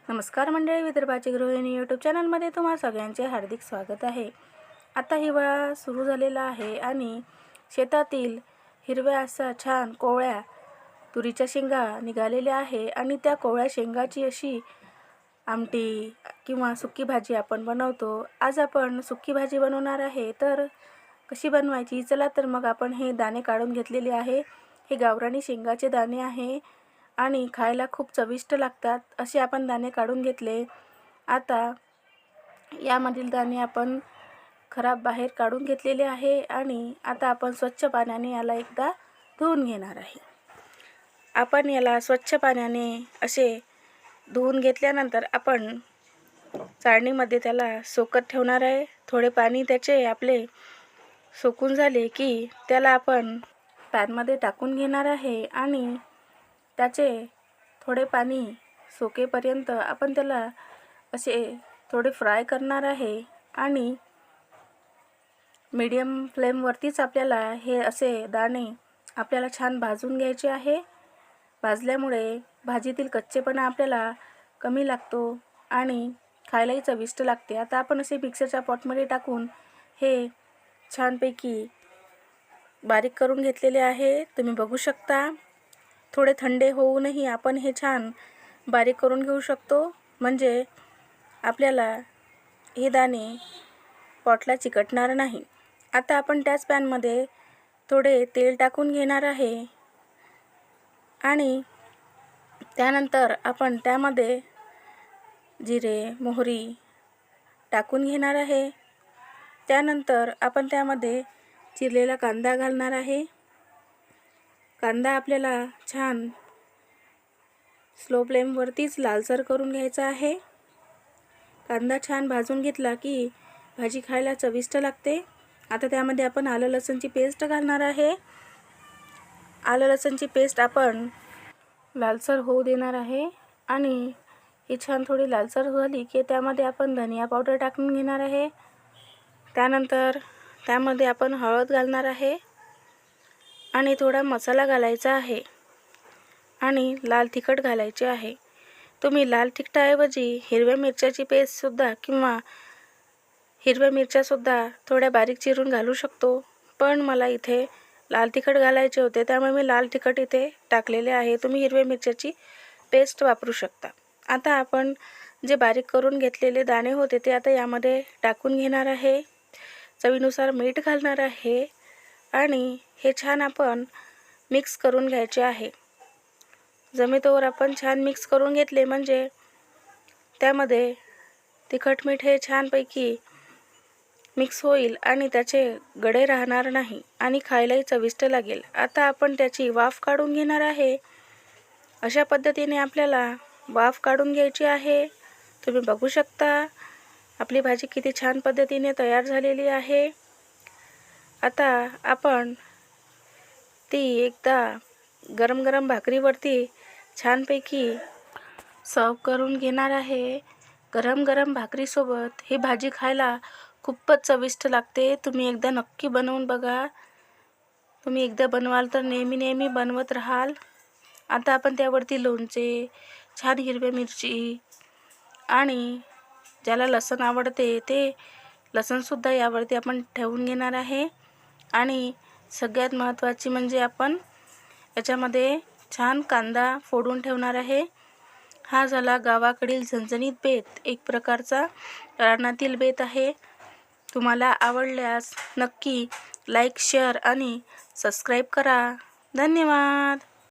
नमस्कार मंडळी, विदर्भाची गृहिणी यूट्यूब चॅनलमध्ये तुम्हा सगळ्यांचे हार्दिक स्वागत आहे। आता हिवाळा सुरू झालेला आहे आणि शेतातील हिरव्या अशा छान कोवळ्या तुरीच्या शेंगा निघालेल्या आहे आणि त्या कोवळ्या शेंगाची अशी आमटी किंवा सुकी भाजी आपण बनवतो। आज आपण सुकी भाजी बनवणार आहे, तर कशी बनवायची चला तर मग आपण हे दाणे काढून घेतलेले आहे। हे गावरानी शेंगाचे दाणे आहे आणि खायला खूप चविष्ट लागतात। असे आपण दाणे काढून घेतले। आता यामधील दाणे आपण खराब बाहेर काढून घेतलेले आहे आणि आता आपण स्वच्छ पाण्याने याला एकदा धुवून घेणार आहे। आपण याला स्वच्छ पाण्याने असे धुवून घेतल्यानंतर आपण चाळणीमध्ये त्याला सोकत ठेवणार आहे। थोडे पाणी त्याचे आपले सोकून झाले की त्याला आपण पॅनमध्ये टाकून घेणार आहे आणि त्याचे थोडे पाणी सोकेपर्यंत आपण त्याला असे थोडे फ्राय करणार आहे आणि मीडियम फ्लेमवरतीच आपल्याला हे असे दाणे आपल्याला छान भाजून घ्यायचे आहे। भाजल्यामुळे भाजीतील कच्चेपणा आपल्याला कमी लागतो आणि खायलाही चविष्ट लागते। आता आपण असे मिक्सरच्या पॉटमध्ये टाकून हे छानपैकी बारीक करून घेतलेले आहे। तुम्ही बघू शकता, थोडे थंडे होऊनही आपण हे छान बारीक करून घेऊ शकतो, म्हणजे आपल्याला हे दाणे पॉटला चिकटणार नाही। आता आपण त्याच पॅनमध्ये थोडे तेल टाकून घेणार आहे आणि त्यानंतर आपण त्यामध्ये जिरे मोहरी टाकून घेणार आहे। त्यानंतर आपण त्यामध्ये चिरलेला कांदा घालणार आहे। कांदा आपल्याला छान स्लो फ्लेमवरतीच लालसर करून घ्यायचा आहे। कांदा छान भाजून घेतला की भाजी खायला चविष्ट लागते। आता त्यामध्ये आपण आलं लसूणची पेस्ट घालणार आहे। आलं लसूणची पेस्ट आपण लालसर होऊ देणार आहे आणि ही छान थोडी लालसर झाली की त्यामध्ये आपण धनिया पावडर टाकून घेणार आहे। त्यानंतर त्यामध्ये आपण हळद घालणार आहे आणि थोडा मसाला घालायचा आहे आणि लाल तिखट घालायचे आहे। तुम्ही लाल तिखटाऐवजी हिरव्या मिरच्याची पेस्टसुद्धा किंवा हिरव्या मिरच्यासुद्धा थोड्या बारीक चिरून घालू शकतो, पण मला इथे लाल तिखट घालायचे होते त्यामुळे मी लाल तिखट इथे टाकलेले आहे। तुम्ही हिरव्या मिरच्याची पेस्ट वापरू शकता। आता आपण जे बारीक करून घेतलेले दाणे होते ते आता यामध्ये टाकून घेणार आहे। चवीनुसार मीठ घालणार आहे आणि हे छान आपण मिक्स करून घ्यायचे आहे। जमेतोवर आपण छान मिक्स करून घेतले म्हणजे त्यामध्ये तिखट मीठ हे छानपैकी मिक्स होईल आणि त्याचे गडे राहणार नाही आणि खायलाही चविष्ट लागेल। आता आपण त्याची वाफ काढून घेणार आहे। अशा पद्धतीने आपल्याला वाफ काढून घ्यायची आहे। तुम्ही बघू शकता आपली भाजी किती छान पद्धतीने तयार झालेली आहे। आता आपण ती एकदा गरम गरम भाकरीवरती छानपैकी सर्व करून घेणार आहे। गरम गरम भाकरीसोबत ही भाजी खायला खूपच चविष्ट लागते। तुम्ही एकदा नक्की बनवून बघा। तुम्ही एकदा बनवाल तर नेहमी नेहमी बनवत राहाल। आता आपण त्यावरती लोणचे, छान हिरव्या मिरची आणि ज्याला लसूण आवडते ते लसूणसुद्धा यावरती आपण ठेवून घेणार आहे आणि सगळ्यात महत्त्वाची म्हणजे आपण याच्यामध्ये छान कांदा फोडून ठेवणार आहे। हा झाला गावाकडील झणझणीत बेत, एक प्रकारचा रानातील बेत आहे। तुम्हाला आवडल्यास नक्की लाईक, शेअर आणि सबस्क्राईब करा। धन्यवाद।